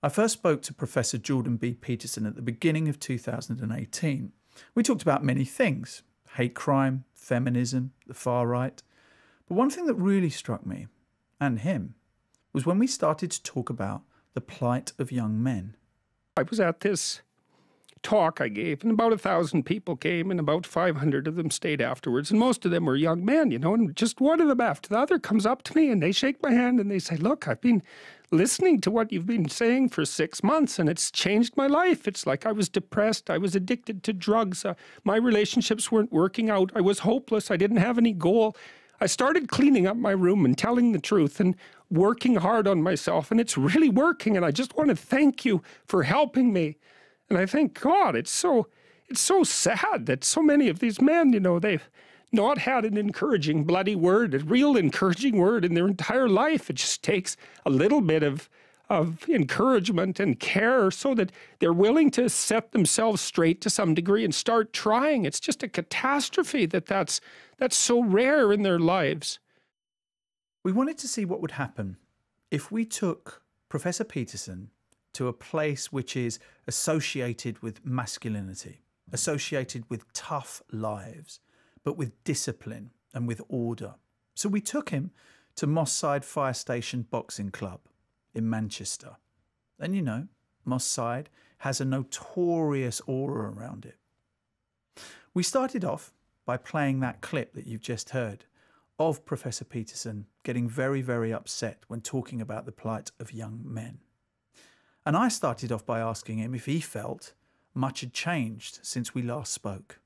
I first spoke to Professor Jordan B Peterson at the beginning of 2018. We talked about many things: hate crime, feminism, the far right. But one thing that really struck me, and him, was when we started to talk about the plight of young men. I was at this talk I gave, and about 1,000 people came, and about 500 of them stayed afterwards, and most of them were young men, you know, and just one of them after the other comes up to me, and they shake my hand, and they say, look, I've been listening to what you've been saying for 6 months, and it's changed my life. It's like I was depressed, I was addicted to drugs, my relationships weren't working out, I was hopeless, I didn't have any goal. I started cleaning up my room and telling the truth and working hard on myself, and it's really working, and I just want to thank you for helping me. And I think, God, it's so sad that so many of these men, you know, they've not had an encouraging bloody word, a real encouraging word in their entire life. It just takes a little bit of encouragement and care so that they're willing to set themselves straight to some degree and start trying. It's just a catastrophe that's so rare in their lives. We wanted to see what would happen if we took Professor Peterson to a place which is associated with masculinity, associated with tough lives, but with discipline and with order. So we took him to Moss Side Fire Station Boxing Club in Manchester. And you know, Moss Side has a notorious aura around it. We started off by playing that clip that you've just heard of Professor Peterson getting very, very upset when talking about the plight of young men. And I started off by asking him if he felt much had changed since we last spoke.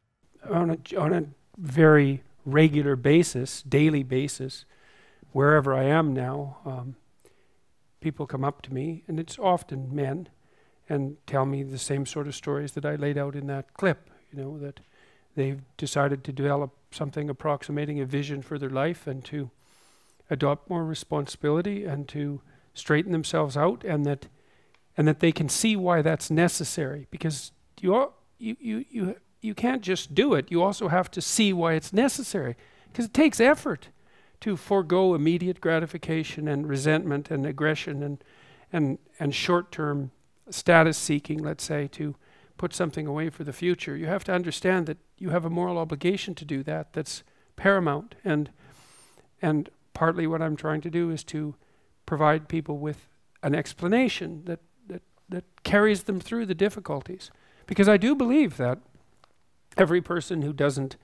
On a very regular basis, daily basis, wherever I am now, people come up to me, and it's often men, and tell me the same sort of stories that I laid out in that clip, you know, that they've decided to develop something approximating a vision for their life and to adopt more responsibility and to straighten themselves out, and that they can see why that's necessary, because you can't just do it. You also have to see why it's necessary, because it takes effort to forego immediate gratification and resentment and aggression and short-term status seeking, let's say, to put something away for the future. You have to understand that you have a moral obligation to do that. That's paramount. And partly what I'm trying to do is to provide people with an explanation that carries them through the difficulties. Because I do believe that every person who doesn't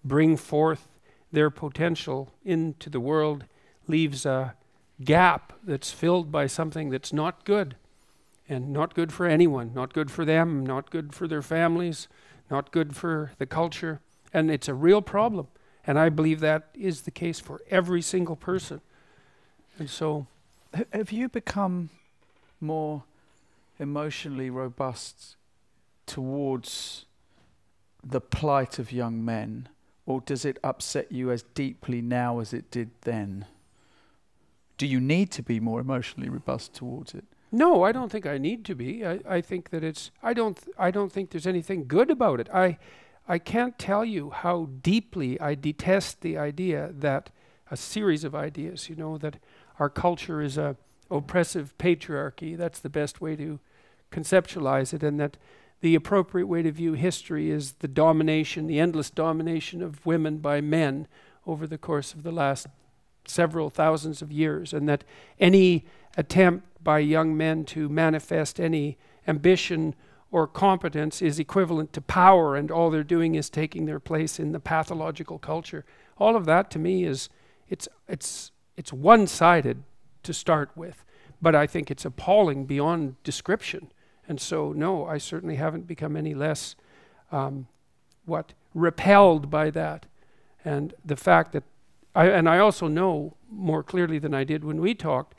bring forth their potential into the world leaves a gap that's filled by something that's not good, and not good for anyone, not good for them, not good for their families, not good for the culture, and it's a real problem. And I believe that is the case for every single person. And so, have you become more emotionally robust towards the plight of young men, or does it upset you as deeply now as it did then? Do you need to be more emotionally robust towards it? No, I don't think I need to be. I think that it's, I don't think there's anything good about it. I can't tell you how deeply I detest the idea that a series of ideas, you know, that our culture is a oppressive patriarchy. That's the best way to conceptualize it, and that the appropriate way to view history is the domination, the endless domination of women by men over the course of the last several thousands of years, and that any attempt by young men to manifest any ambition or competence is equivalent to power, and all they're doing is taking their place in the pathological culture. All of that to me is, it's one-sided to start with, but I think it's appalling beyond description. And so, no, I certainly haven't become any less, repelled by that. And the fact that, I also know more clearly than I did when we talked,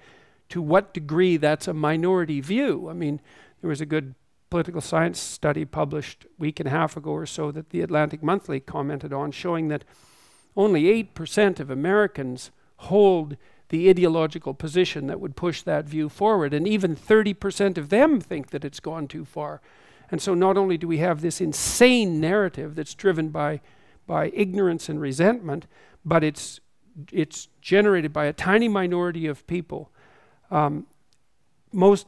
to what degree that's a minority view. I mean, there was a good political science study published a week and a half ago or so that the Atlantic Monthly commented on, showing that only 8% of Americans hold the ideological position that would push that view forward, and even 30% of them think that it's gone too far. And so not only do we have this insane narrative that's driven by ignorance and resentment, but it's generated by a tiny minority of people,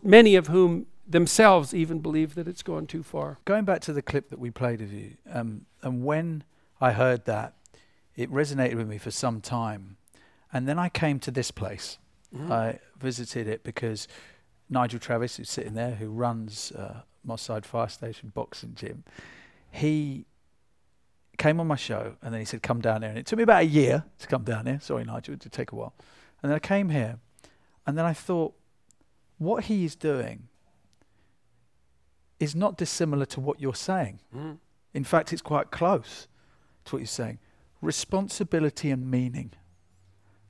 many of whom themselves even believe that it's gone too far. Going back to the clip that we played of you, and when I heard that, it resonated with me for some time. And then I came to this place. I visited it because Nigel Travis, who's sitting there, who runs Moss Side Fire Station boxing gym, he came on my show and then he said, come down here. And it took me about a year to come down here. Sorry, Nigel, it did take a while. And then I came here and then I thought, what he is doing is not dissimilar to what you're saying. In fact, it's quite close to what you're saying. Responsibility and meaning.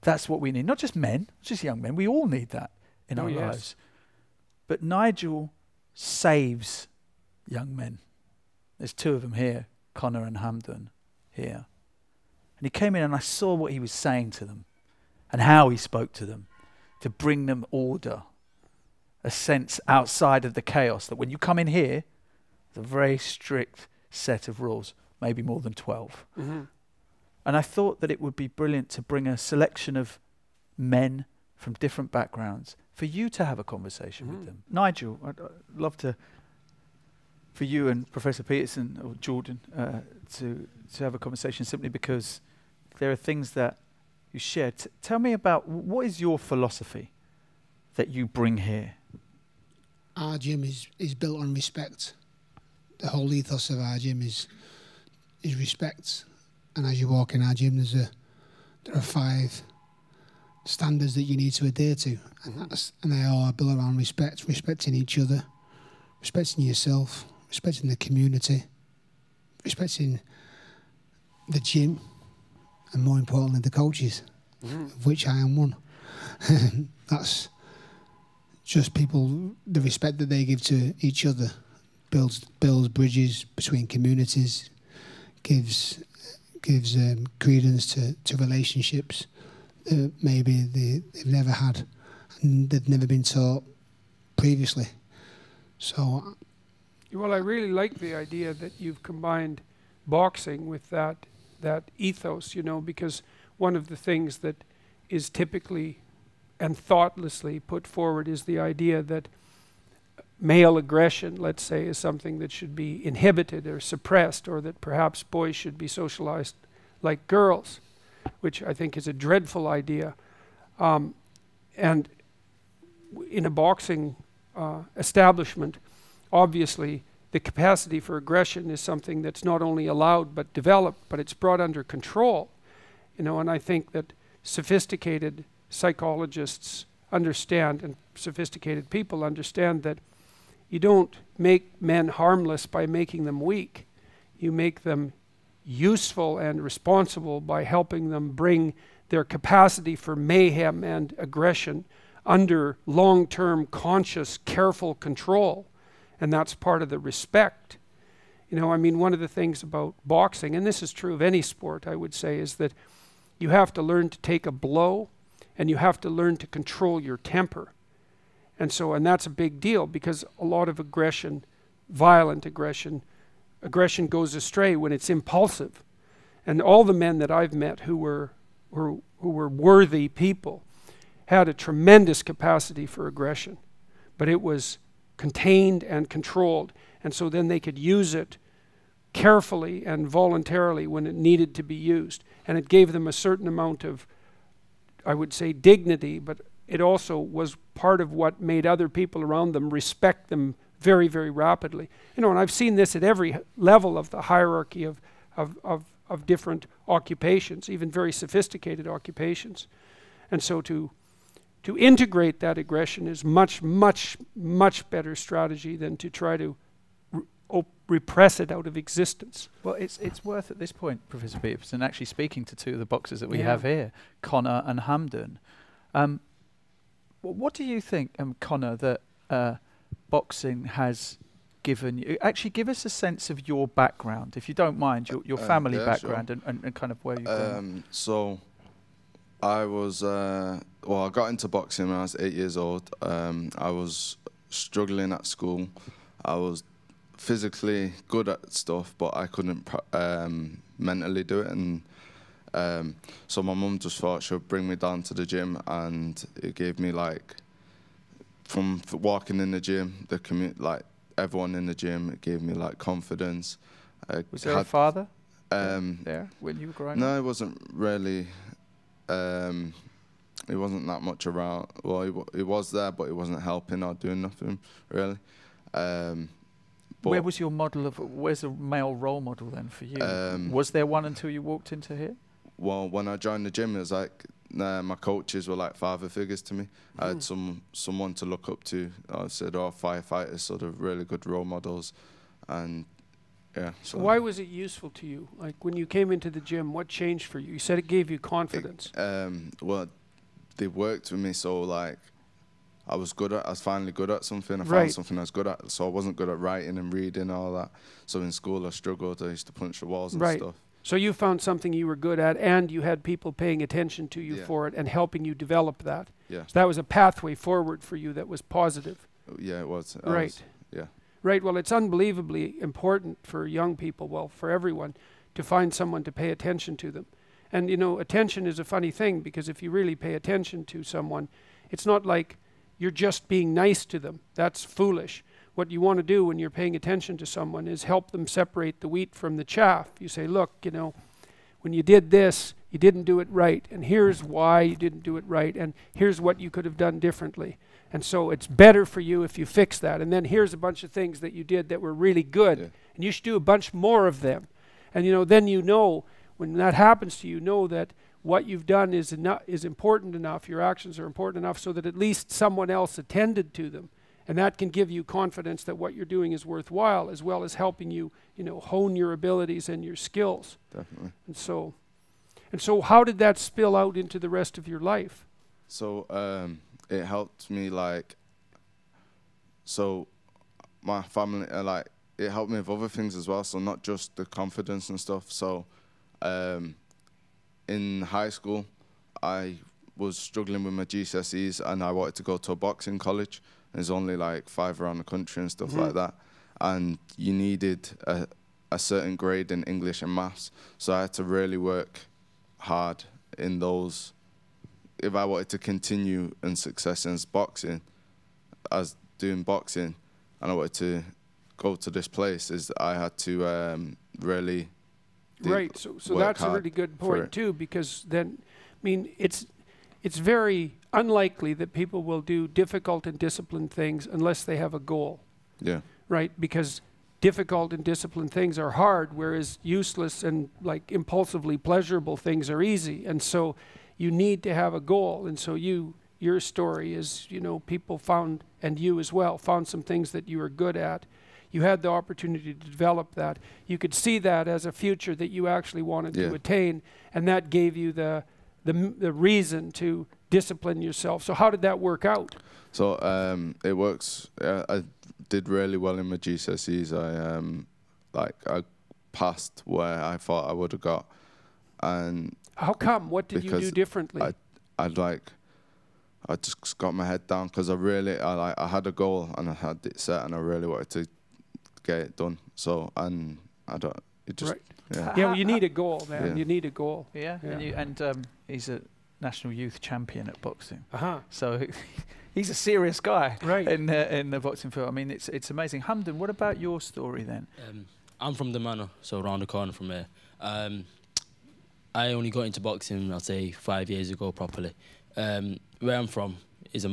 That's what we need. Not just men, not just young men. We all need that in our lives. But Nigel saves young men. There's two of them here, Connor and Hamden here. And he came in and I saw what he was saying to them and how he spoke to them to bring them order, a sense outside of the chaos that when you come in here, there's a very strict set of rules, maybe more than 12. And I thought that it would be brilliant to bring a selection of men from different backgrounds for you to have a conversation with them. Nigel, I'd love to, for you and Professor Peterson or Jordan, to have a conversation simply because there are things that you share. Tell me about, what is your philosophy that you bring here? Our gym is built on respect. The whole ethos of our gym is respect. And as you walk in our gym, there are 5 standards that you need to adhere to, and they all are built around respect, respecting each other, respecting yourself, respecting the community, respecting the gym, and more importantly, the coaches, of which I am one. That's just people, the respect that they give to each other builds bridges between communities, gives credence to relationships that maybe they've never had and they've never been taught previously. So, well, I really like the idea that you've combined boxing with that ethos, you know, because one of the things that is typically and thoughtlessly put forward is the idea that male aggression, let's say, is something that should be inhibited or suppressed, or that perhaps boys should be socialized like girls, which I think is a dreadful idea. And in a boxing establishment, obviously the capacity for aggression is something that's not only allowed but developed, but it's brought under control. You know, and I think that sophisticated psychologists understand, and sophisticated people understand, that you don't make men harmless by making them weak. You make them useful and responsible by helping them bring their capacity for mayhem and aggression under long-term, conscious, careful control. And that's part of the respect. You know, I mean, one of the things about boxing, and this is true of any sport, I would say, is that you have to learn to take a blow and you have to learn to control your temper. And that's a big deal, because a lot of aggression, violent aggression goes astray when it's impulsive. And all the men that I've met who were worthy people had a tremendous capacity for aggression, but it was contained and controlled. And so then they could use it carefully and voluntarily when it needed to be used. And it gave them a certain amount of, I would say, dignity, but it also was part of what made other people around them respect them very, very rapidly. You know, and I've seen this at every level of the hierarchy of different occupations, even very sophisticated occupations. And so to integrate that aggression is much, much, much better strategy than to try to repress it out of existence. Well, it's worth at this point, Professor Peterson, actually speaking to 2 of the boxers that we have here, Connor and Hamden. What do you think, Connor, that boxing has given you? Actually, give us a sense of your background, if you don't mind, your family background, sure. and kind of where you've gone. So, I was, I got into boxing when I was 8 years old. I was struggling at school. I was physically good at stuff, but I couldn't mentally do it. And so my mum just thought she would bring me down to the gym, and it gave me like from walking in the gym, the like everyone in the gym, it gave me like confidence. Was there a father there when you were growing up? No, it wasn't really. He wasn't that much around. Well, he was there, but he wasn't helping or doing nothing really. Where was your model of? Where's a male role model then for you? Was there one until you walked into here? Well, when I joined the gym, it was like my coaches were like father figures to me. I had someone to look up to. I said, firefighters, sort of really good role models, and yeah. So why was it useful to you? Like when you came into the gym, what changed for you? You said it gave you confidence. Well, they worked with me, so like I was finally good at something. I found something I was good at. So I wasn't good at writing and reading and all that. So in school I struggled. I used to punch the walls and stuff. So you found something you were good at, and you had people paying attention to you for it and helping you develop that. Yeah. So that was a pathway forward for you that was positive. Yeah, it was. Yeah. Right. Well, it's unbelievably important for young people, well, for everyone, to find someone to pay attention to them. And, you know, attention is a funny thing, because if you really pay attention to someone, it's not like you're just being nice to them. That's foolish. What you want to do when you're paying attention to someone is help them separate the wheat from the chaff. You say, look, you know, when you did this, you didn't do it right, and here's why you didn't do it right, and here's what you could have done differently. And so it's better for you if you fix that. And then here's a bunch of things that you did that were really good, and you should do a bunch more of them. And, you know, then you know, when that happens to you, know that what you've done is important enough, your actions are important enough so that at least someone else attended to them. And that can give you confidence that what you're doing is worthwhile, as well as helping you, you know, hone your abilities and your skills. Definitely. And so how did that spill out into the rest of your life? So it helped me, like, so my family, like, it helped me with other things as well. So not just the confidence and stuff. So in high school, I was struggling with my GCSEs, and I wanted to go to a boxing college. There's only like 5 around the country and stuff like that. And you needed a certain grade in English and maths. So I had to really work hard in those. If I wanted to continue in success in boxing, as doing boxing, and I wanted to go to this place, is I had to really So that's a really good point too, because then, I mean, it's very unlikely that people will do difficult and disciplined things unless they have a goal. Yeah. Right? Because difficult and disciplined things are hard, whereas useless and like impulsively pleasurable things are easy. And so you need to have a goal. And so your story is, you know, people found, and you as well, found some things that you were good at. You had the opportunity to develop that. You could see that as a future that you actually wanted to attain, and that gave you the reason to discipline yourself. So how did that work out? So it works. I did really well in my GCSEs. I passed where I thought I would have got. And how come? What did you do differently? I just got my head down, because I had a goal and I had it set, and I really wanted to get it done. So well, you need a goal, man. Yeah. You need a goal. Yeah. And he's a national youth champion at boxing. So he's a serious guy, in the boxing field. I mean, it's amazing. Hamdan, what about your story then? I'm from the manor, so around the corner from here. I only got into boxing, I'd say, 5 years ago properly. Where I'm from is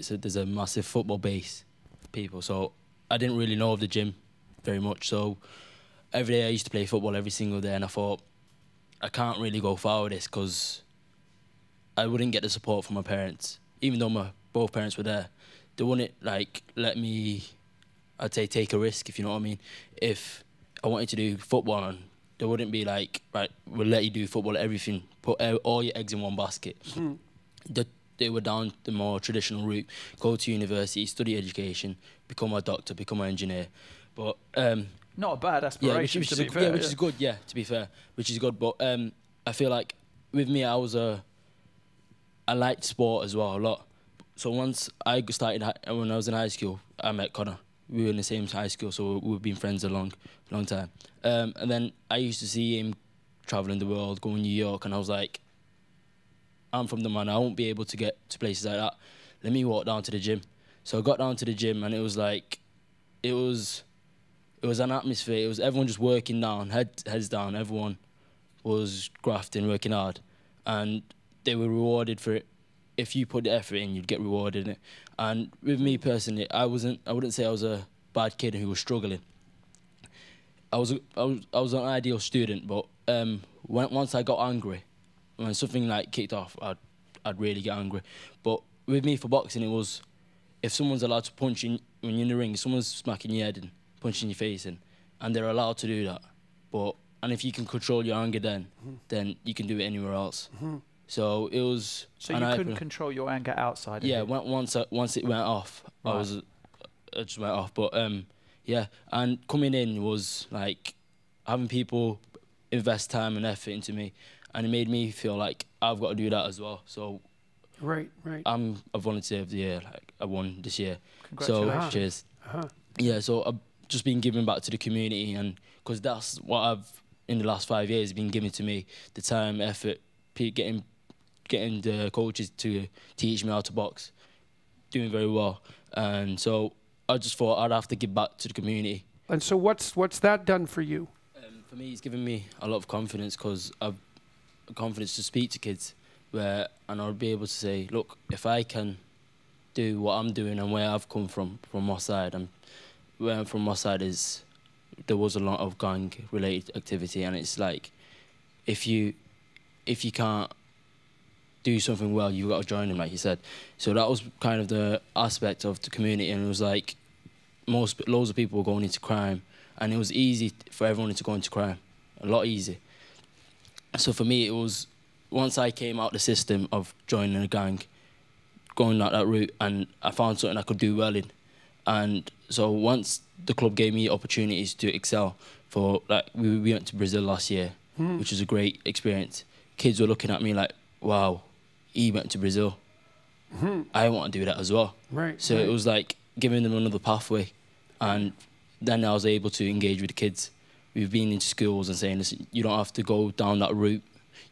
there's a massive football base, people. So I didn't really know of the gym very much. So every day I used to play football every single day, and I thought, I can't really go far with this, because I wouldn't get the support from my parents. Even though both parents were there, they wouldn't like let me, I'd say, take a risk, if you know what I mean. If I wanted to do football, and they wouldn't be like, right, we'll let you do football, everything, put all your eggs in one basket. They were down the more traditional route: go to university, study education, become a doctor, become an engineer. But not a bad aspiration, to be fair. Yeah, which is good. Yeah, to be fair, which is good. But I feel like with me, I liked sport as well a lot. So once I started, when I was in high school, I met Connor. We were in the same high school, so we've been friends a long time. And then I used to see him traveling the world, going to New York, and I was like, I'm from the man, I won't be able to get to places like that. Let me walk down to the gym. So I got down to the gym, and it was like, it was an atmosphere. It was everyone just working down, heads down. Everyone was grafting, working hard, and they were rewarded for it. If you put the effort in, you'd get rewarded in it. And with me personally, I wouldn't say I was a bad kid who was struggling. I was an ideal student, but once I got angry, when something like kicked off, I'd really get angry. But with me for boxing, it was, if someone's allowed to punch in when you're in the ring, someone's smacking your head and punching your face in, and they're allowed to do that. And if you can control your anger then you can do it anywhere else. So it was. So you couldn't control your anger outside. Yeah, once it went off, right. I just went off. But yeah, and coming in was like having people invest time and effort into me, and it made me feel like I've got to do that as well. So right. I'm a volunteer of the year. Like, I won this year. Congratulations. So cheers. Yeah, so I've just been giving back to the community, and because that's what I've in the last 5 years been given to me, the time, effort, getting the coaches to teach me how to box, doing very well, and so I just thought I'd have to give back to the community. And so what's that done for you? For me, it's given me a lot of confidence, because I've confidence to speak to kids, and I'll be able to say, look, if I can do what I'm doing and where I've come from my side, and where I'm from my side is, there was a lot of gang-related activity, and it's like, if you can't do something well, you've got to join them, like you said. So that was kind of the aspect of the community, and it was like loads of people were going into crime, and it was easy for everyone to go into crime, a lot easier. So for me, it was, once I came out the system of joining a gang, going out that route, and I found something I could do well in. And so once the club gave me opportunities to excel, we went to Brazil last year, which was a great experience. Kids were looking at me like, wow, he went to Brazil. I want to do that as well. Right. So it was like giving them another pathway. And then I was able to engage with the kids. We've been into schools and saying, listen, you don't have to go down that route.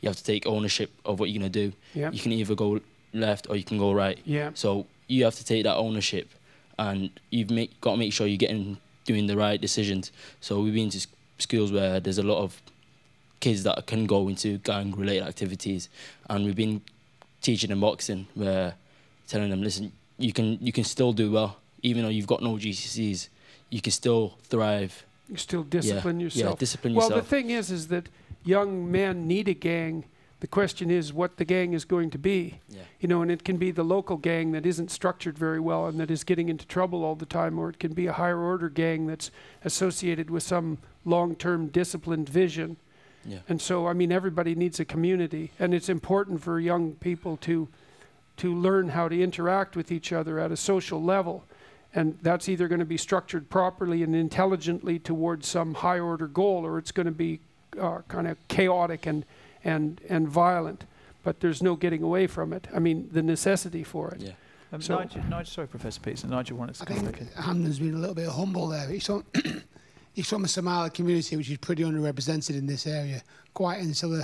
You have to take ownership of what you're going to do. Yep. You can either go left or you can go right. Yeah. So you have to take that ownership, and you've got to make sure you're doing the right decisions. So we've been to schools where there's a lot of kids that can go into gang-related activities, and we've been teaching them boxing, where telling them, listen, you can still do well, even though you've got no GCSEs, you can still thrive. You still discipline yourself. Yeah, discipline yourself. Well, the thing is that young men need a gang. The question is what the gang is going to be. Yeah. You know, and it can be the local gang that isn't structured very well and that is getting into trouble all the time, or it can be a higher order gang that's associated with some long-term disciplined vision. Yeah. And so, I mean, everybody needs a community, and it's important for young people to learn how to interact with each other at a social level. And that's either going to be structured properly and intelligently towards some high order goal, or it's going to be kind of chaotic and violent. But there's no getting away from it. I mean, the necessity for it. Yeah. So, Nigel, sorry, Professor Peterson. Nigel wanted to come back in. Hamden's been a little bit humble there. He's from a Somali community which is pretty underrepresented in this area. Quite until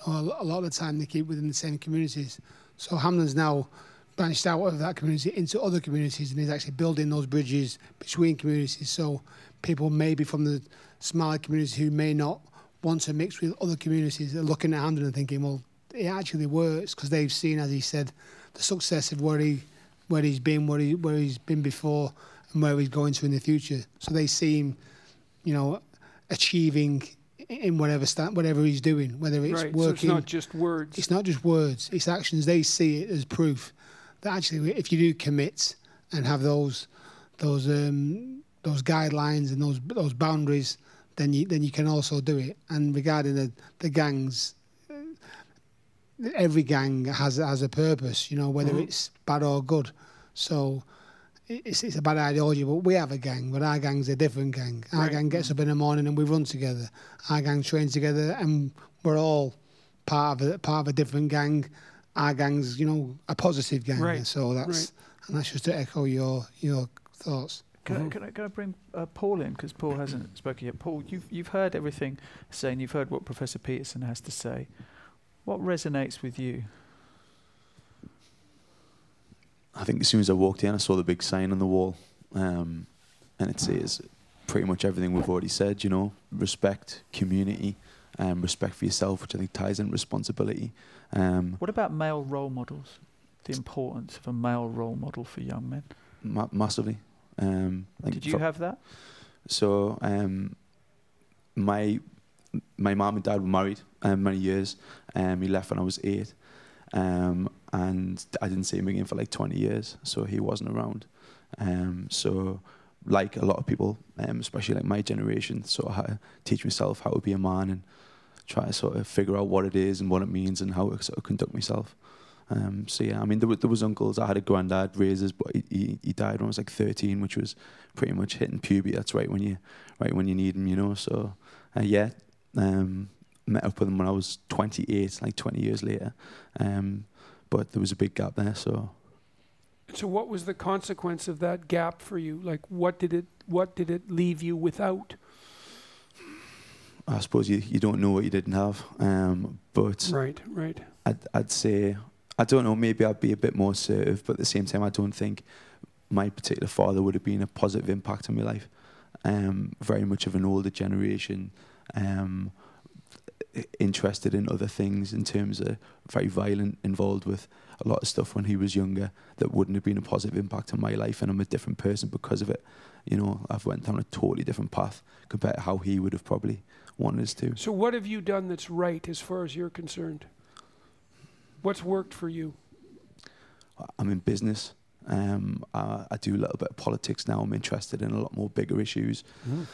a lot of the time they keep within the same communities. So Hamden's now branched out of that community into other communities, and is actually building those bridges between communities. So people maybe from the Somali community who may not want to mix with other communities are looking at Hamden and thinking, well, it actually works, because they've seen, as he said, the success of where he's been before, and where he's going to in the future. So they see him, you know, achieving in whatever he's doing, whether it's right. working. So it's not just words. It's not just words. It's actions. They see it as proof that actually, if you do commit and have those guidelines and those boundaries, then you can also do it. And regarding the gangs, every gang has a purpose, you know, whether it's bad or good. So it's a bad ideology, but we have a gang, but our gang's a different gang. Our gang gets up in the morning and we run together. Our gang trains together, and we're all part of a different gang. Our gang's, you know, a positive gang. Right. So that's just to echo your thoughts. Can I bring Paul in, because Paul hasn't spoken yet. Paul, you've heard everything saying. You've heard what Professor Peterson has to say. What resonates with you? I think as soon as I walked in, I saw the big sign on the wall, and it says pretty much everything we've already said, you know, respect, community, respect for yourself, which I think ties in responsibility. What about male role models? The importance of a male role model for young men? Massively. Like Did you have that? So my mum and dad were married many years. He left when I was 8. And I didn't see him again for like 20 years, so he wasn't around. So like a lot of people, especially like my generation, sort of had to teach myself how to be a man and try to sort of figure out what it is and what it means and how to sort of conduct myself. So yeah, I mean, there was uncles. I had a granddad, raised, but he died when I was like 13, which was pretty much hitting puberty. That's right when you need him, you know. So yeah, met up with him when I was 28, like 20 years later. But there was a big gap there. So what was the consequence of that gap for you? Like, what did it leave you without? I suppose you don't know what you didn't have. But right. I'd say, I don't know, maybe I'd be a bit more assertive, but at the same time, I don't think my particular father would have been a positive impact on my life. Very much of an older generation, interested in other things in terms of very violent, involved with a lot of stuff when he was younger that wouldn't have been a positive impact on my life, and I'm a different person because of it. You know, I've went down a totally different path compared to how he would have probably wanted us to. So what have you done that's right as far as you're concerned? What's worked for you? I'm in business. I do a little bit of politics now. I'm interested in a lot more bigger issues. Mm.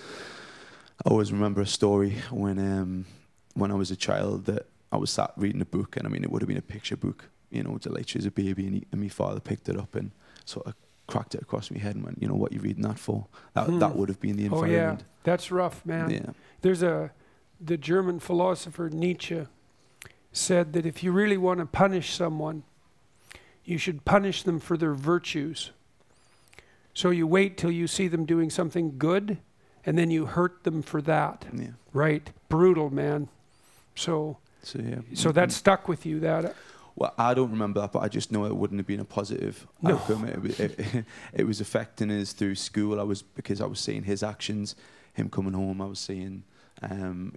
I always remember a story when I was a child that I was sat reading a book, and I mean, it would have been a picture book, you know, to lecture as a baby, and my father picked it up and sort of cracked it across my head and went, you know, what are you reading that for? That would have been the environment. Oh yeah, that's rough, man. Yeah. There's the German philosopher Nietzsche said that if you really want to punish someone, you should punish them for their virtues. So you wait till you see them doing something good, and then you hurt them for that. Yeah. Right? Brutal, man. So yeah. So that stuck with you, that. Well, I don't remember that, but I just know it wouldn't have been a positive outcome. It was affecting us through school. Because I was seeing his actions, him coming home. I was seeing,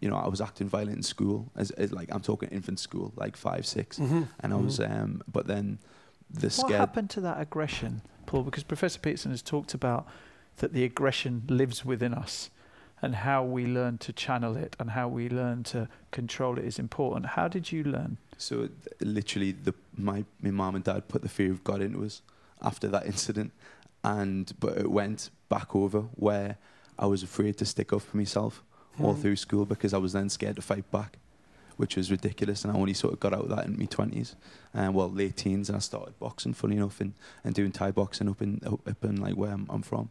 you know, I was acting violent in school, as like I'm talking infant school, like 5, 6, and I was. But then What happened to that aggression, Paul? Because Professor Peterson has talked about that the aggression lives within us, and how we learn to channel it and how we learn to control it is important. How did you learn? So literally, my mum and dad put the fear of God into us after that incident, but it went back over where I was afraid to stick up for myself all through school because I was then scared to fight back, which was ridiculous. And I only sort of got out of that in my 20s, late teens, and I started boxing, funny enough, and doing Thai boxing up in like where I'm from.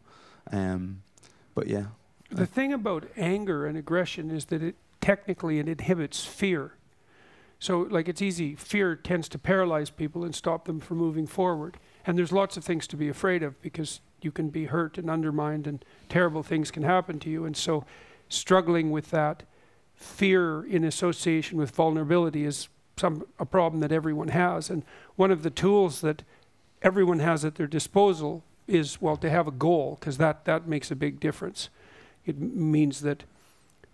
But yeah. The thing about anger and aggression is that it inhibits fear. So like it's easy, fear tends to paralyze people and stop them from moving forward. And there's lots of things to be afraid of because you can be hurt and undermined and terrible things can happen to you. And so struggling with that fear in association with vulnerability is a problem that everyone has. And one of the tools that everyone has at their disposal is, well, to have a goal, because that makes a big difference. It means that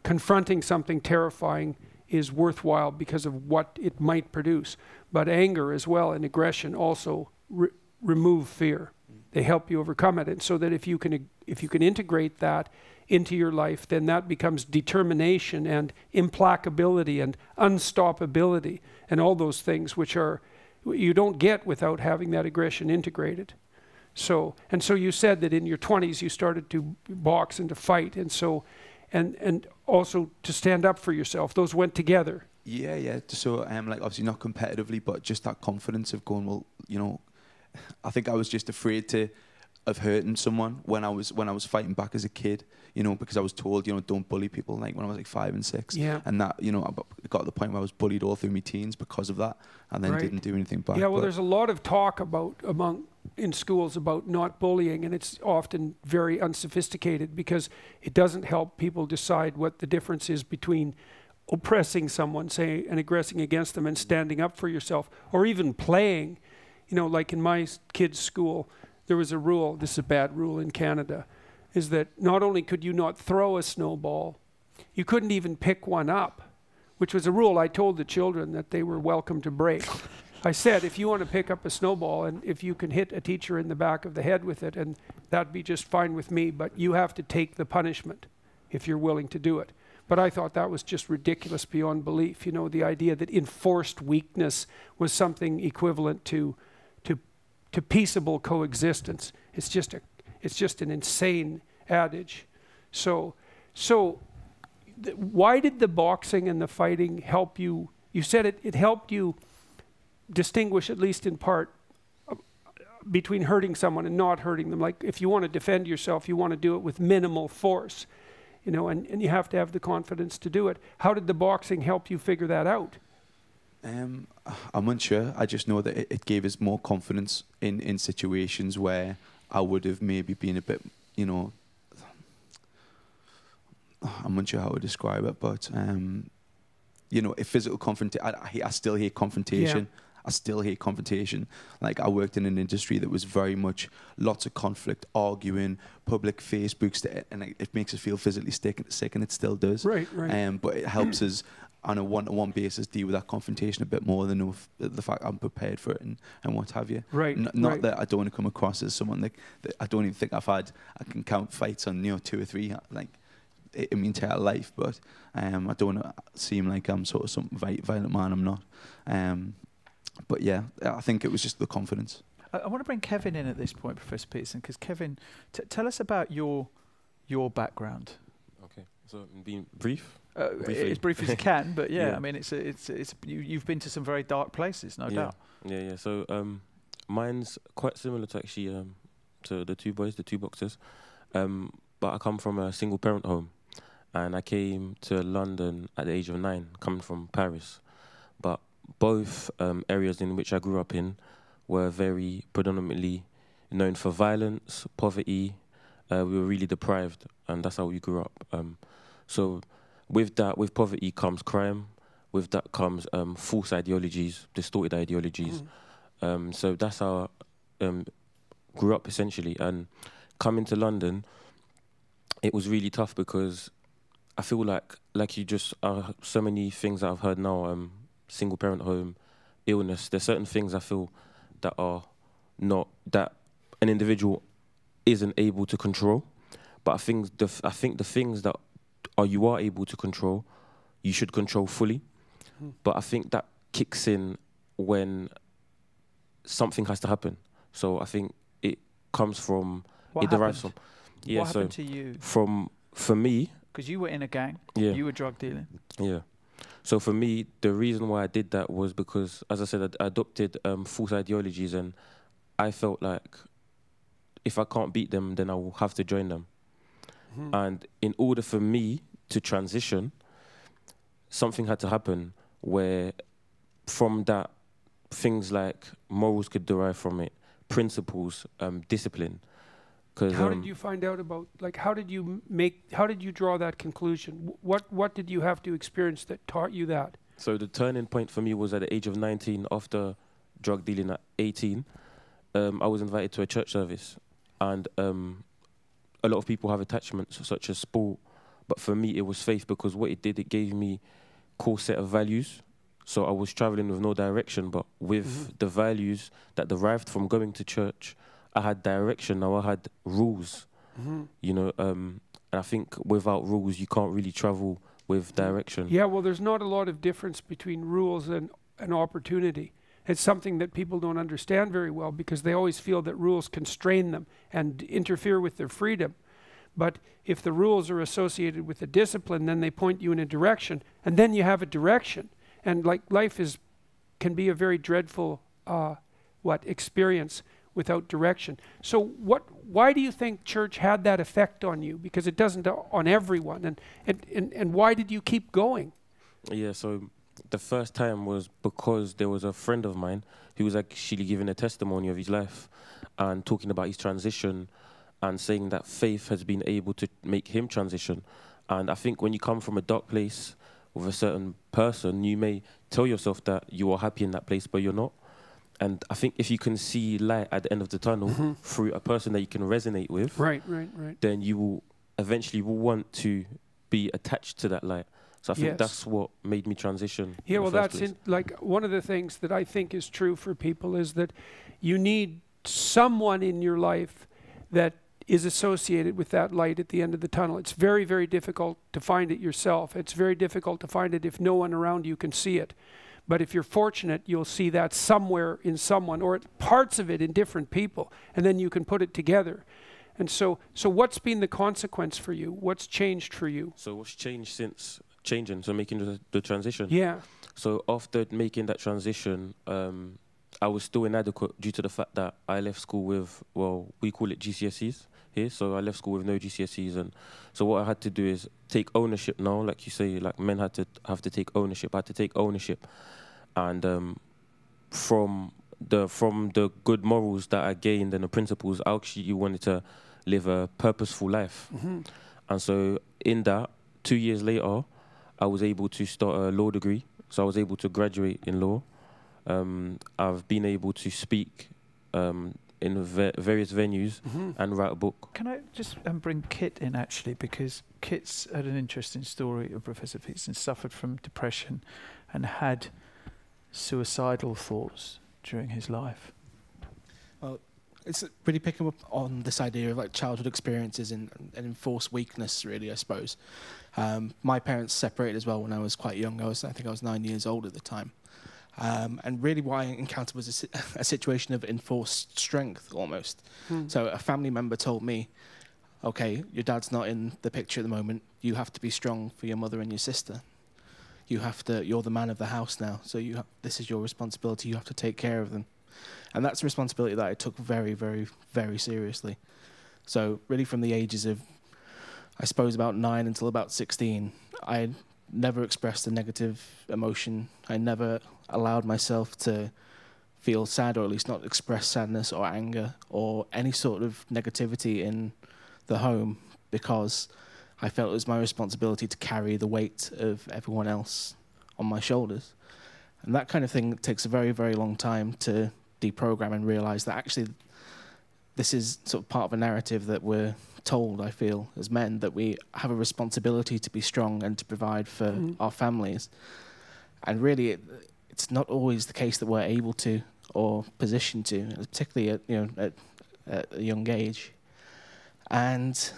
confronting something terrifying is worthwhile because of what it might produce. But anger as well and aggression also remove fear. They help you overcome it. And so that if you can integrate that into your life, then that becomes determination and implacability and unstoppability and all those things which you don't get without having that aggression integrated. So you said that in your 20s you started to box and to fight, and so and also to stand up for yourself. Those went together. Yeah. So like obviously not competitively, but just that confidence of going, well, you know, I think I was just afraid of hurting someone when I was fighting back as a kid, you know, because I was told, you know, don't bully people, like when I was like 5 and 6. Yeah. And that, you know, I got to the point where I was bullied all through my teens because of that, and then didn't do anything back. Yeah, well, there's a lot of talk in schools about not bullying, and it's often very unsophisticated because it doesn't help people decide what the difference is between oppressing someone, say, and aggressing against them and standing up for yourself, or even playing You know, like in my kids' school, there was a rule, this is a bad rule in Canada, is that not only could you not throw a snowball, you couldn't even pick one up, which was a rule I told the children that they were welcome to break. I said, if you want to pick up a snowball and if you can hit a teacher in the back of the head with it, and that'd be just fine with me, but you have to take the punishment if you're willing to do it. But I thought that was just ridiculous beyond belief. You know, the idea that enforced weakness was something equivalent to peaceable coexistence. It's just an insane adage. So why did the boxing and the fighting help you? You said it helped you distinguish, at least in part, between hurting someone and not hurting them. Like if you want to defend yourself, you want to do it with minimal force, you know, and you have to have the confidence to do it. How did the boxing help you figure that out? I'm unsure. I just know that it gave us more confidence in situations where I would have maybe been a bit, you know, I'm unsure how to describe it, but you know, a physical confrontation. I still hate confrontation. Yeah. I still hate confrontation. Like I worked in an industry that was very much lots of conflict, arguing, public Facebooks, and it makes us feel physically sick, and it still does. Right. But it helps us on a one-to-one basis deal with that confrontation a bit more than the fact I'm prepared for it and what have you. Right. Not that I don't want to come across as someone that I don't even think I can count fights on, you know, 2 or 3 like in my entire life, but I don't want to seem like I'm sort of some violent man. I'm not. But yeah, I think it was just the confidence. I want to bring Kevin in at this point, Professor Peterson, because Kevin, tell us about your background. Okay, so being brief. As brief as you can, but yeah, Yeah. I mean, you've been to some very dark places, no doubt. Yeah. So mine's quite similar to actually to the two boxers, but I come from a single parent home, and I came to London at the age of 9, coming from Paris. But both areas in which I grew up in were very predominantly known for violence, poverty. We were really deprived, and that's how we grew up. So with poverty comes crime. With that comes false ideologies, distorted ideologies. So that's how I grew up essentially. And coming to London, it was really tough because I feel like you just so many things that I've heard now. Single parent home, illness. There's certain things I feel that are not that an individual isn't able to control. But I think the things that you are able to control, you should control fully. But I think that kicks in when something has to happen. So I think it comes from What derives happened? from What happened to you? For me. Because you were in a gang. Yeah. You were drug dealing. Yeah. So for me, the reason why I did that was because, as I said, I adopted false ideologies, and I felt like if I can't beat them, then I will have to join them. And in order for me to transition, something had to happen where from that, things like morals could derive from it, principles, discipline. How did you find out about, like, how did you draw that conclusion? What did you have to experience that taught you that? So the turning point for me was at the age of 19, after drug dealing at 18. I was invited to a church service, and a lot of people have attachments such as sport, but for me it was faith, because what it did, it gave me a core set of values. So I was traveling with no direction, but with the values that derived from going to church, I had direction. Now I had rules, you know, and I think without rules, you can't really travel with direction. Yeah, well, there's not a lot of difference between rules and opportunity. It's something that people don't understand very well, because they always feel that rules constrain them and interfere with their freedom. But if the rules are associated with a discipline, then they point you in a direction, and then you have a direction. And like life can be a very dreadful experience without direction. So why do you think church had that effect on you? Because it doesn't on everyone. And why did you keep going? Yeah, so the first time was because there was a friend of mine who was actually giving a testimony of his life and talking about his transition and saying that faith has been able to make him transition. And I think when you come from a dark place with a certain person, you may tell yourself that you are happy in that place, but you're not. And I think if you can see light at the end of the tunnel through a person that you can resonate with, Right. then you will eventually want to be attached to that light. So I think Yes. that's what made me transition. Yeah, in well, the first that's place. like one of the things that I think is true for people is that you need someone in your life that is associated with that light at the end of the tunnel. It's very, very difficult to find it yourself. It's very difficult to find it if no one around you can see it. But if you're fortunate, you'll see that somewhere in someone, or parts of it in different people, and then you can put it together. And so what's been the consequence for you? What's changed for you? So what's changed since changing, so making the transition? Yeah. So after making that transition, I was still inadequate due to the fact that I left school with, well, we call it GCSEs here. So I left school with no GCSEs. And so what I had to do is take ownership now. Like you say, like men have to take ownership. I had to take ownership. And from the good morals that I gained and the principles, I actually wanted to live a purposeful life. And so in that, 2 years later, I was able to start a law degree. So I was able to graduate in law. I've been able to speak in various venues and write a book. Can I just bring Kit in, actually, because Kit's had an interesting story of Professor Peterson, suffered from depression and had suicidal thoughts during his life. Well, it's really picking up on this idea of like childhood experiences and enforced weakness, really, I suppose. My parents separated as well when I was quite young. I think I was 9 years old at the time. And really what I encountered was a situation of enforced strength, almost. So a family member told me, okay, your dad's not in the picture at the moment. You have to be strong for your mother and your sister. You're the man of the house now, so this is your responsibility. You have to take care of them. And that's a responsibility that I took very, very, very seriously. So really from the ages of, I suppose, about 9 until about 16, I never expressed a negative emotion. I never allowed myself to feel sad, or at least not express sadness or anger or any sort of negativity in the home, because I felt it was my responsibility to carry the weight of everyone else on my shoulders. And that kind of thing takes a very, very long time to deprogram and realize that actually this is sort of part of a narrative that we're told, I feel, as men, that we have a responsibility to be strong and to provide for our families. And really, it's not always the case that we're able to or positioned to, particularly at a young age. And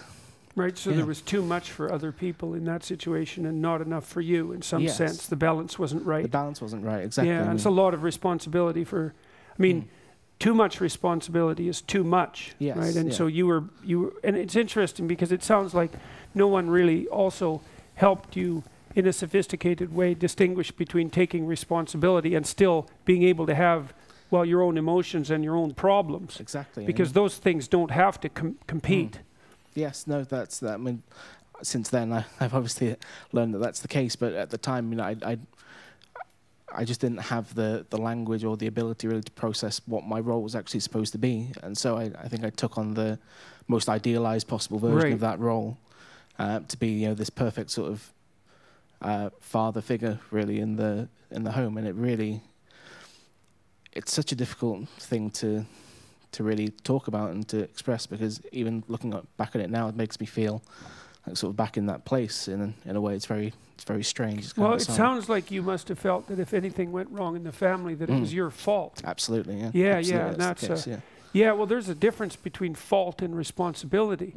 right, so there was too much for other people in that situation and not enough for you in some sense. The balance wasn't right. The balance wasn't right, exactly. Yeah, and it's a lot of responsibility for, I mean, too much responsibility is too much, right? And so you were, and it's interesting because it sounds like no one really also helped you in a sophisticated way distinguish between taking responsibility and still being able to have, well, your own emotions and your own problems. Exactly. Because those things don't have to compete. Yes, no, that's that. I mean, since then, I've obviously learned that that's the case. But at the time, you know, I just didn't have the language or the ability really to process what my role was actually supposed to be. And so I think I took on the most idealized possible version of that role to be, you know, this perfect sort of father figure really in the home. And it really, it's such a difficult thing to really talk about and to express, because even looking back at it now, it makes me feel like sort of back in that place in a way. It's very strange. It's well, it sounds like you must have felt that if anything went wrong in the family, that it was your fault. Absolutely, yeah. Yeah, Absolutely, yeah, that's yeah. Well, there's a difference between fault and responsibility.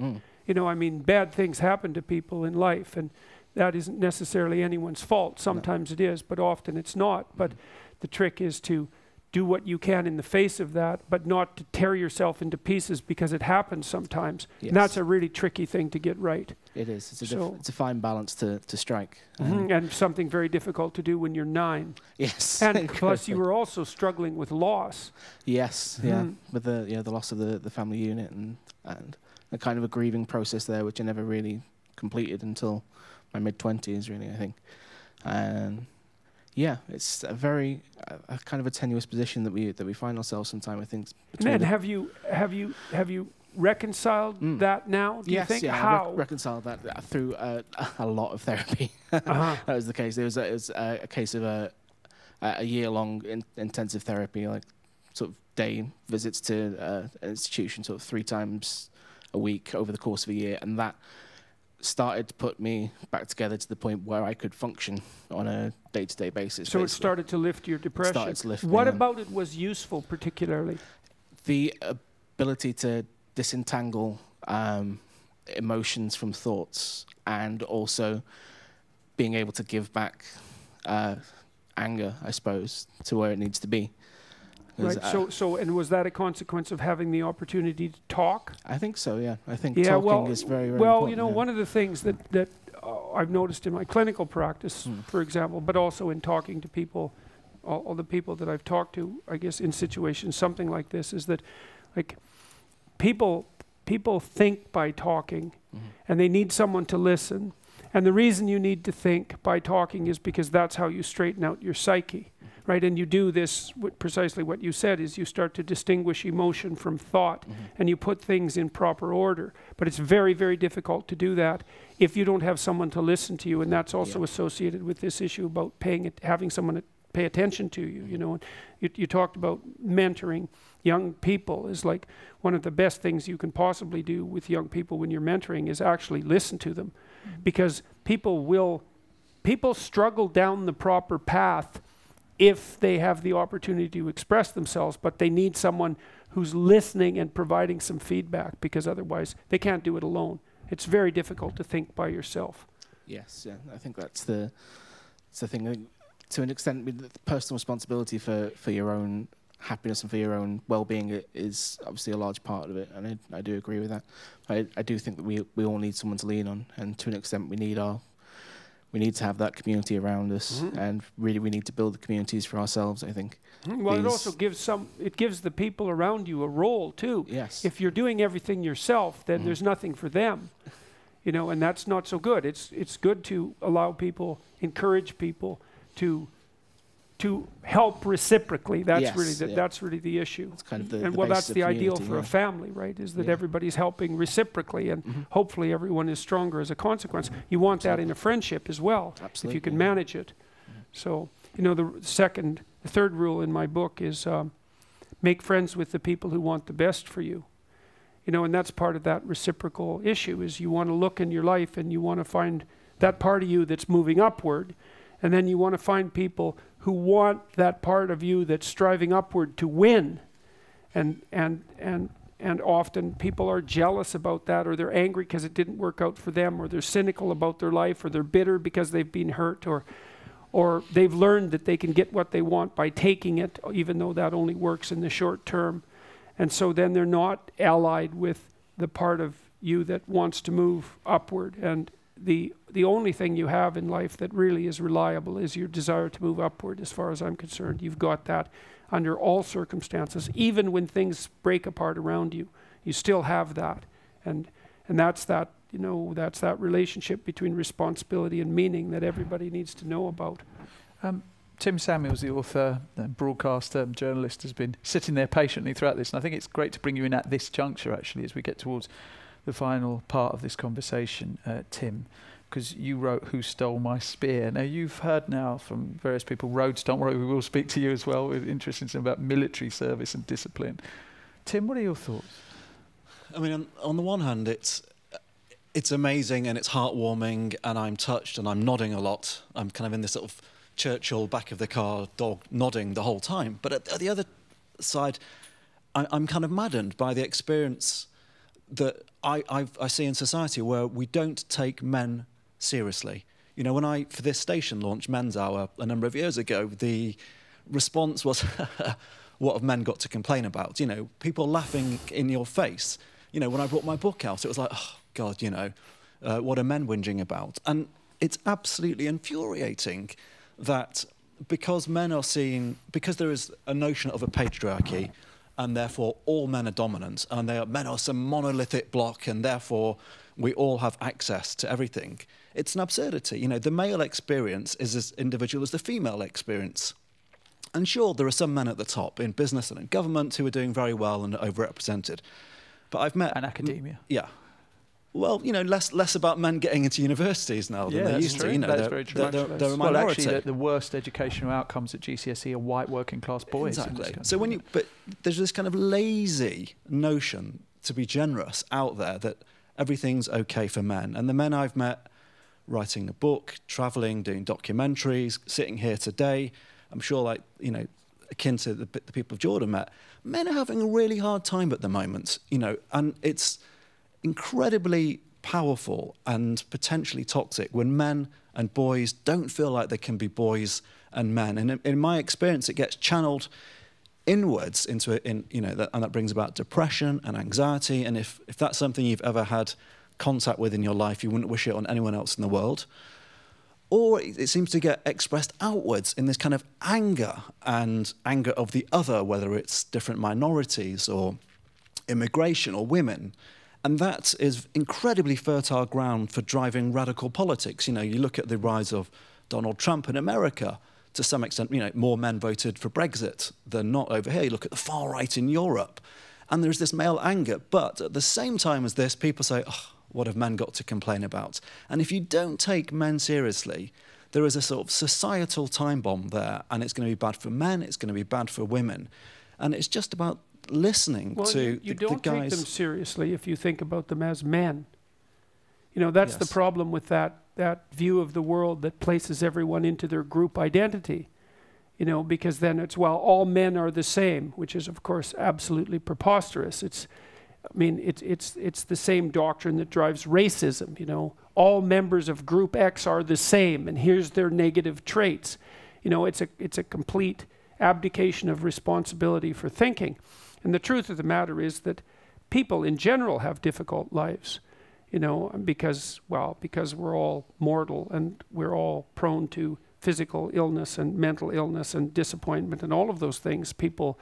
You know, I mean, bad things happen to people in life, and that isn't necessarily anyone's fault. Sometimes it is, but often it's not. But the trick is to do what you can in the face of that, but not to tear yourself into pieces, because it happens sometimes. Yes. And that's a really tricky thing to get right. It is. It's a fine balance to strike. And something very difficult to do when you're 9. Yes. And plus you were also struggling with loss. Yes, yeah. With the loss of the family unit and a kind of a grieving process there, which I never really completed until my mid-20s, really, I think. And yeah, it's a very kind of a tenuous position that we find ourselves sometimes, I think. And have you reconciled that now? Do you think? How? I reconciled that through a lot of therapy. That was the case. It was a case of a year-long intensive therapy, like sort of day visits to an institution sort of 3 times a week over the course of a year, and that started to put me back together to the point where I could function on a day-to-day basis. So it started to lift your depression. Started to lift me, what about it was useful particularly? The ability to disentangle emotions from thoughts, and also being able to give back anger, I suppose, to where it needs to be. Right. And was that a consequence of having the opportunity to talk? I think so. Yeah. I think talking is very, very well. important, You know, one of the things that I've noticed in my clinical practice, for example, but also in talking to people, all the people that I've talked to, I guess, in situations something like this, is that, like, people think by talking, and they need someone to listen. And the reason you need to think by talking is because that's how you straighten out your psyche, right? And you do this, precisely what you said, is you start to distinguish emotion from thought, and you put things in proper order. But it's very, very difficult to do that if you don't have someone to listen to you, and that's also associated with this issue about having someone to pay attention to you. You know, you talked about mentoring young people is like one of the best things you can possibly do with young people when you're mentoring is actually listen to them, because people struggle down the proper path if they have the opportunity to express themselves, but they need someone who's listening and providing some feedback, because otherwise they can't do it alone. It's very difficult to think by yourself. Yes, yeah, I think that's the thing. To an extent, the personal responsibility for your own happiness and for your own well-being is obviously a large part of it, and I do agree with that. I do think that we all need someone to lean on, and to an extent we need to have that community around us, and really we need to build the communities for ourselves, I think. Well, it also gives the people around you a role too. Yes. If you're doing everything yourself, then there's nothing for them, you know, and that's not so good. It's good to allow people, encourage people to help reciprocally. That's that's really the issue. It's kind of the well, basis that's the of ideal community, for a family, right? Is that everybody's helping reciprocally, and hopefully everyone is stronger as a consequence. You want that in a friendship as well, if you can manage it. So, you know, the third rule in my book is make friends with the people who want the best for you. You know, and that's part of that reciprocal issue, is you want to look in your life and you want to find that part of you that's moving upward. And then you want to find people who want that part of you that's striving upward to win. And often people are jealous about that, or they're angry because it didn't work out for them, or they're cynical about their life, or they're bitter because they've been hurt, or they've learned that they can get what they want by taking it, even though that only works in the short term. And so then they're not allied with the part of you that wants to move upward. And the only thing you have in life that really is reliable is your desire to move upward, as far as I'm concerned. You've got that under all circumstances. Even when things break apart around you, you still have that. And that's that, you know, that's that relationship between responsibility and meaning that everybody needs to know about. Tim Samuels, the author, broadcaster, journalist, has been sitting there patiently throughout this, and I think it's great to bring you in at this juncture, actually, as we get towards the final part of this conversation, Tim, because you wrote Who Stole My Spear. Now, you've heard now from various people, Rhodes, don't worry, we will speak to you as well. We're interested in about military service and discipline. Tim, what are your thoughts? I mean, on the one hand, it's amazing and it's heartwarming, and I'm touched and I'm nodding a lot. I'm kind of in this sort of Churchill back of the car dog nodding the whole time. But at the other side, I'm kind of maddened by the experience that I see in society, where we don't take men seriously. You know, when for this station launched Men's Hour a number of years ago, the response was, what have men got to complain about? You know, people laughing in your face. You know, when I brought my book out, it was like, oh, God, you know, what are men whinging about? And it's absolutely infuriating that because there is a notion of a patriarchy, and therefore all men are dominant, and men are some monolithic block, and therefore we all have access to everything. It's an absurdity. You know, the male experience is as individual as the female experience. And sure, there are some men at the top in business and in government who are doing very well and are overrepresented. But I've met... And academia. Yeah. Well, less about men getting into universities now than they used to. That is very true. They're a minority. Well, actually, the worst educational outcomes at GCSE are white working class boys. Exactly. So but there's this kind of lazy notion, to be generous, out there that everything's okay for men. And the men I've met writing a book, traveling, doing documentaries, sitting here today, I'm sure, akin to the people Jordan met, men are having a really hard time at the moment, and it's incredibly powerful and potentially toxic when men and boys don't feel like they can be boys and men. And in my experience, it gets channeled inwards into and that brings about depression and anxiety. And if that's something you've ever had contact with in your life, you wouldn't wish it on anyone else in the world. Or it seems to get expressed outwards in this kind of anger of the other, whether it's different minorities or immigration or women. And that is incredibly fertile ground for driving radical politics. You look at the rise of Donald Trump in America. To some extent, more men voted for Brexit than not over here. You look at the far right in Europe. And there's this male anger. But at the same time as this, people say, oh, what have men got to complain about? And if you don't take men seriously, there is a sort of societal time bomb there. And it's going to be bad for men. It's going to be bad for women. And it's just about listening to you the don't guys. take them seriously if you think about them as men. That's the problem with that view of the world that places everyone into their group identity. Because then it's, all men are the same, which is of course absolutely preposterous. It's the same doctrine that drives racism. All members of group X are the same, and here's their negative traits. It's a complete abdication of responsibility for thinking. And the truth of the matter is that people in general have difficult lives, because we're all mortal and we're all prone to physical illness and mental illness and disappointment and all of those things. People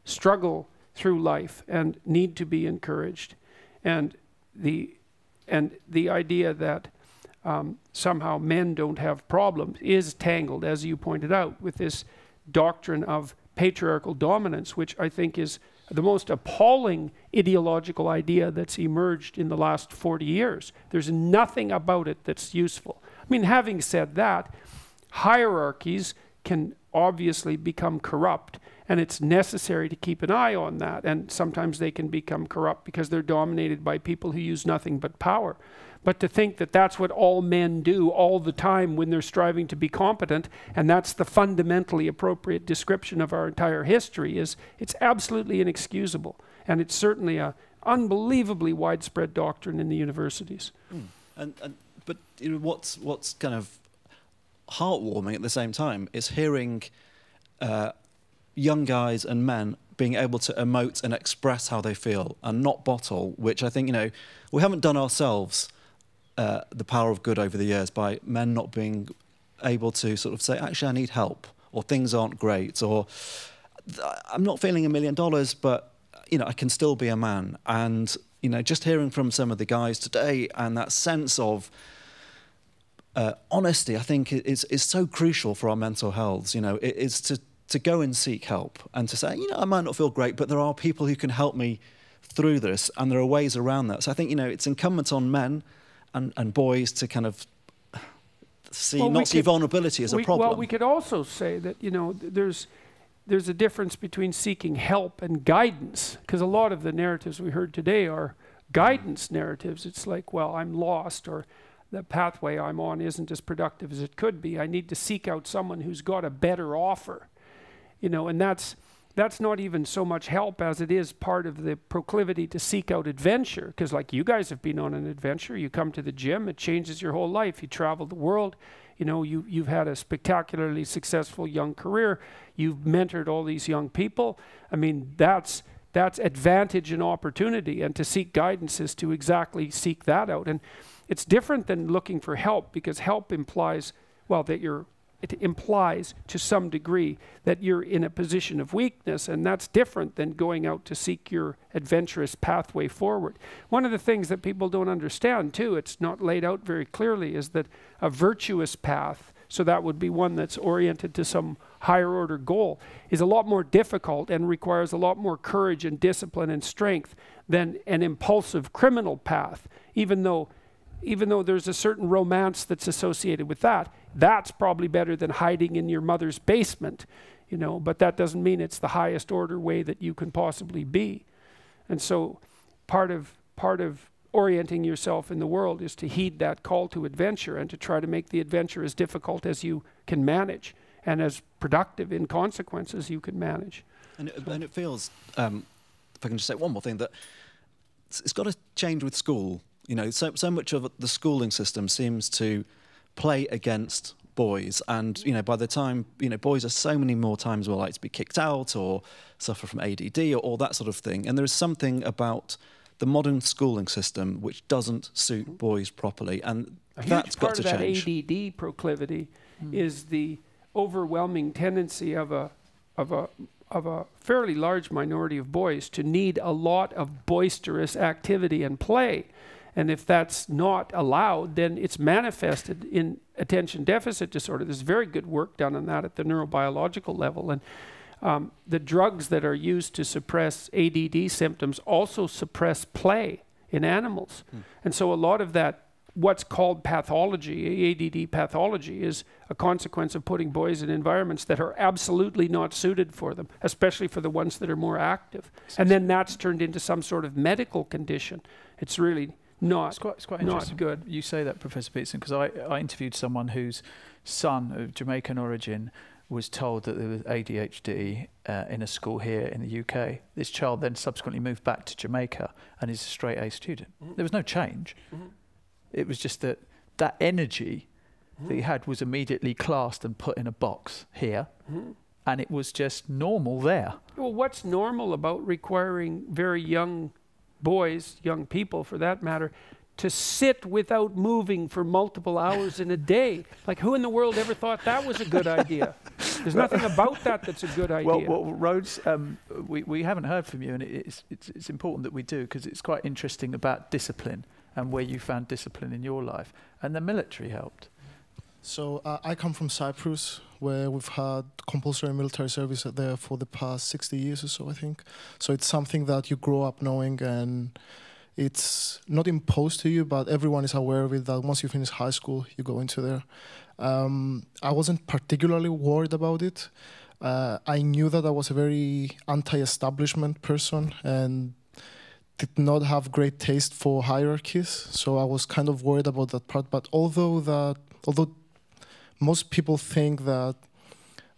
struggle through life and need to be encouraged. And the idea that somehow men don't have problems is tangled, as you pointed out, with this doctrine of patriarchal dominance, which I think is the most appalling ideological idea that's emerged in the last 40 years. There's nothing about it that's useful. Having said that, hierarchies can obviously become corrupt, and it's necessary to keep an eye on that. And sometimes they can become corrupt because they're dominated by people who use nothing but power. But to think that that's what all men do all the time when they're striving to be competent, and that's the fundamentally appropriate description of our entire history, it's absolutely inexcusable. And it's certainly an unbelievably widespread doctrine in the universities. But what's kind of heartwarming at the same time is hearing young guys and men being able to emote and express how they feel and not bottle, which I think, we haven't done ourselves the power of good over the years by men not being able to sort of say, actually, I need help, or things aren't great, or I'm not feeling $1 million, but, I can still be a man. And, just hearing from some of the guys today and that sense of honesty, I think is so crucial for our mental health. It is to go and seek help and to say, I might not feel great, but there are people who can help me through this, and there are ways around that. So I think, it's incumbent on men and boys to kind of see vulnerability as a problem. Well, we could also say that, there's a difference between seeking help and guidance, because a lot of the narratives we heard today are guidance narratives. It's like, I'm lost, or the pathway I'm on isn't as productive as it could be. I need to seek out someone who's got a better offer. And that's not even so much help as it is part of the proclivity to seek out adventure. Because like you guys have been on an adventure, you come to the gym, it changes your whole life. You travel the world, you've had a spectacularly successful young career. You've mentored all these young people. That's advantage and opportunity. And to seek guidance is to exactly seek that out. And it's different than looking for help, because help implies, it implies to some degree that you're in a position of weakness, and that's different than going out to seek your adventurous pathway forward. One of the things that people don't understand too, it's not laid out very clearly, is that a virtuous path, so that would be one that's oriented to some higher order goal, is a lot more difficult and requires a lot more courage and discipline and strength than an impulsive criminal path. Even though there's a certain romance that's associated with that, that's probably better than hiding in your mother's basement, you know, but that doesn't mean it's the highest order way that you can possibly be. And so part of orienting yourself in the world is to heed that call to adventure and to try to make the adventure as difficult as you can manage and as productive in consequence as you can manage. And it feels, if I can just say one more thing, that it's got to change with school. You know, so much of the schooling system seems to play against boys, and you know, by the time, you know, boys are so many more times more likely to be kicked out or suffer from ADD or that sort of thing. And there is something about the modern schooling system which doesn't suit boys properly, and that's got to change. A huge part of that ADD proclivity is the overwhelming tendency of a fairly large minority of boys to need a lot of boisterous activity and play. And if that's not allowed, then it's manifested in attention deficit disorder. There's very good work done on that at the neurobiological level. And the drugs that are used to suppress ADD symptoms also suppress play in animals. And so a lot of that, what's called pathology, ADD pathology, is a consequence of putting boys in environments that are absolutely not suited for them, especially for the ones that are more active. And then that's turned into some sort of medical condition. It's really not, it's quite not good. You say that, Professor Peterson, because I interviewed someone whose son of Jamaican origin was told that there was ADHD in a school here in the UK. This child then subsequently moved back to Jamaica and is a straight A student. There was no change. It was just that energy that he had was immediately classed and put in a box here, and it was just normal there. Well, what's normal about requiring very young boys, young people for that matter, to sit without moving for multiple hours in a day? Like, who in the world ever thought that was a good idea? There's nothing about that that's a good idea. Well, Rhodes, we haven't heard from you, and it's important that we do, because it's quite interesting about discipline and where you found discipline in your life. And the military helped. So I come from Cyprus, where we've had compulsory military service there for the past 60 years or so, I think. So it's something that you grow up knowing, and it's not imposed to you, but everyone is aware of it, that once you finish high school, you go into there. I wasn't particularly worried about it. I knew that I was a very anti-establishment person and did not have great taste for hierarchies, so I was kind of worried about that part. But although most people think that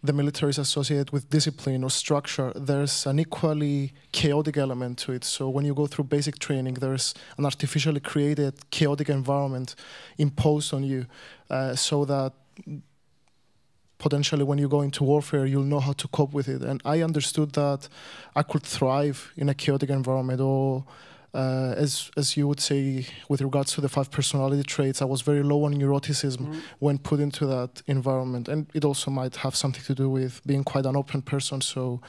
the military is associated with discipline or structure, there's an equally chaotic element to it. So when you go through basic training, there's an artificially created chaotic environment imposed on you, so that potentially when you go into warfare, you'll know how to cope with it. And I understood that I could thrive in a chaotic environment, or as you would say, with regards to the 5 personality traits, I was very low on neuroticism when put into that environment. And it also might have something to do with being quite an open person. So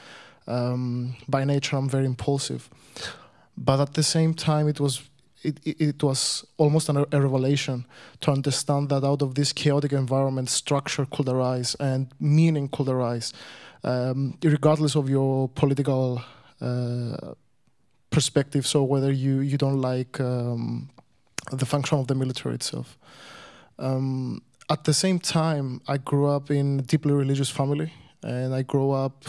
by nature, I'm very impulsive. But at the same time, it was almost a revelation to understand that out of this chaotic environment, structure could arise and meaning could arise, regardless of your political perspective. So whether you don't like the function of the military itself. At the same time, I grew up in a deeply religious family, and I grew up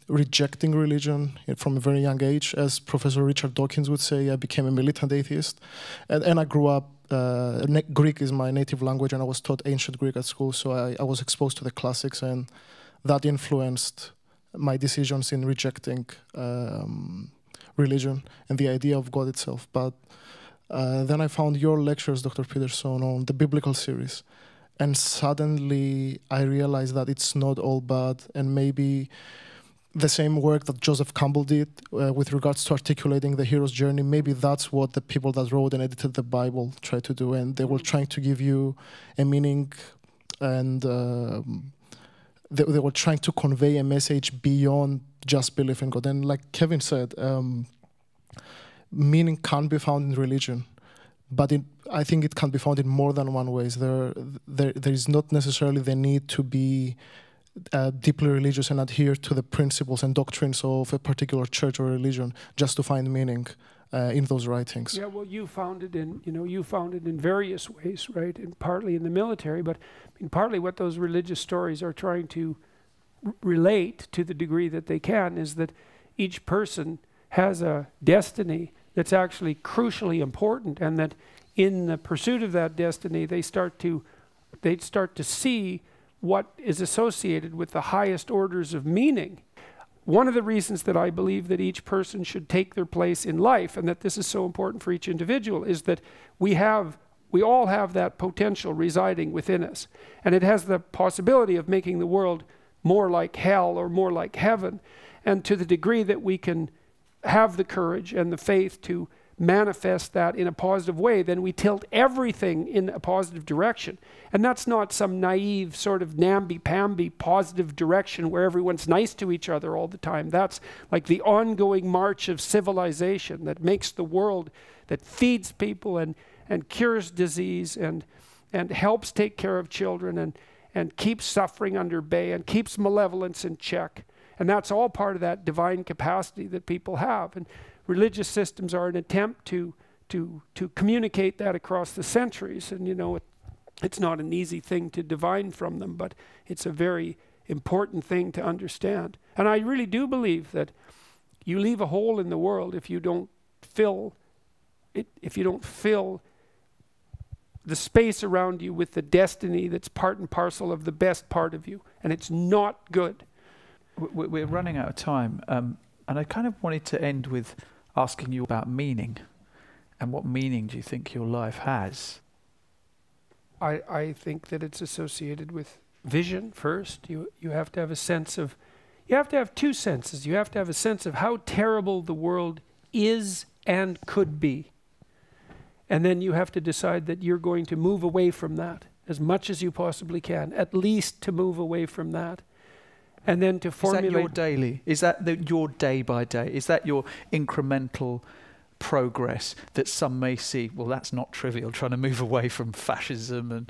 rejecting religion from a very young age. As Professor Richard Dawkins would say, I became a militant atheist. And I grew up, Greek is my native language, and I was taught ancient Greek at school, so I was exposed to the classics, and that influenced my decisions in rejecting religion and the idea of God itself. But then I found your lectures, Dr. Peterson, on the biblical series. And suddenly I realized that it's not all bad, and maybe the same work that Joseph Campbell did with regards to articulating the hero's journey, maybe that's what the people that wrote and edited the Bible tried to do. And they were trying to give you a meaning, and they were trying to convey a message beyond just belief in God. And like Kevin said, meaning can't be found in religion, but I think it can be found in more than one ways. There is not necessarily the need to be deeply religious and adhere to the principles and doctrines of a particular church or religion just to find meaning in those writings. Yeah, well, you found it in various ways, right? And partly in the military, but I mean, partly what those religious stories are trying to relate, to the degree that they can, is that each person has a destiny that's actually crucially important, and that in the pursuit of that destiny, they start to see what is associated with the highest orders of meaning. One of the reasons that I believe that each person should take their place in life, and that this is so important for each individual, is that we all have that potential residing within us. And it has the possibility of making the world more like hell or more like heaven. And to the degree that we can have the courage and the faith to manifest that in a positive way, then we tilt everything in a positive direction. And that's not some naive sort of namby-pamby positive direction where everyone's nice to each other all the time. That's like the ongoing march of civilization that makes the world, that feeds people and cures disease and helps take care of children and keeps suffering under bay and keeps malevolence in check. And that's all part of that divine capacity that people have. And religious systems are an attempt to communicate that across the centuries. And it's not an easy thing to divine from them, but it's a very important thing to understand. And I really do believe that you leave a hole in the world if you don't fill it, if you don't fill the space around you with the destiny that's part and parcel of the best part of you. And it's not good. We're running out of time, and I kind of wanted to end with asking you about meaning, and what meaning do you think your life has? I think that it's associated with vision first. You have to have a sense of, you have to have two senses. You have to have a sense of how terrible the world is and could be. And then you have to decide that you're going to move away from that as much as you possibly can, at least to move away from that. And then to formulate... Is that your daily? Is that your day by day? Is that your incremental progress that some may see, well, that's not trivial, trying to move away from fascism and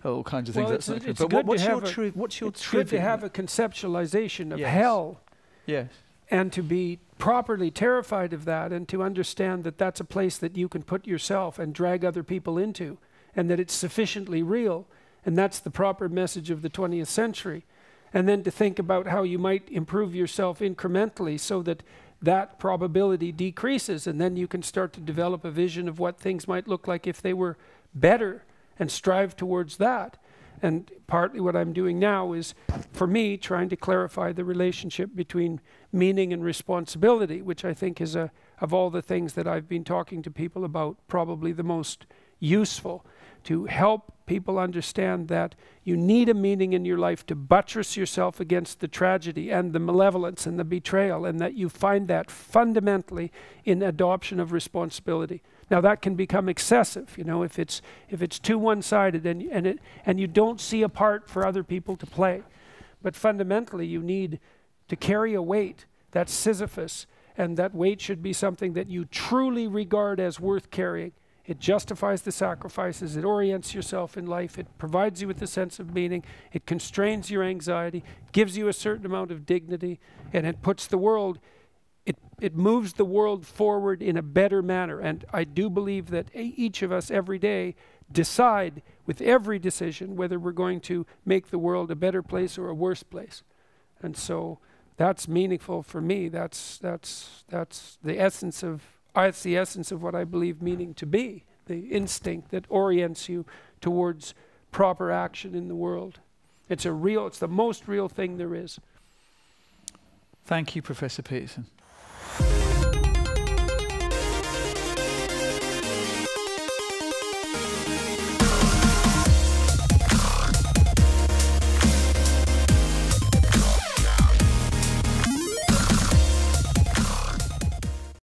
all kinds of things. Well, that's not it's but good what's to your have what's your it's good to have a conceptualization of hell. Yes. And to be properly terrified of that, and to understand that that's a place that you can put yourself and drag other people into, and that it's sufficiently real. And that's the proper message of the 20th century. And then to think about how you might improve yourself incrementally so that that probability decreases, and then you can start to develop a vision of what things might look like if they were better, and strive towards that. And partly what I'm doing now is, for me, trying to clarify the relationship between meaning and responsibility, which I think is, of all the things that I've been talking to people about, probably the most useful, to help people understand that you need a meaning in your life to buttress yourself against the tragedy and the malevolence and the betrayal, and that you find that fundamentally in adoption of responsibility. Now that can become excessive, if it's too one-sided and you don't see a part for other people to play. But fundamentally you need to carry a weight that's Sisyphus, and that weight should be something that you truly regard as worth carrying. It justifies the sacrifices, it orients yourself in life, it provides you with a sense of meaning, it constrains your anxiety, gives you a certain amount of dignity, and it puts the world, it moves the world forward in a better manner. And I do believe that each of us every day decide with every decision whether we're going to make the world a better place or a worse place. And so that's meaningful for me. That's the essence of it's the essence of what I believe meaning to be, the instinct that orients you towards proper action in the world. It's the most real thing there is. Thank you, Professor Peterson.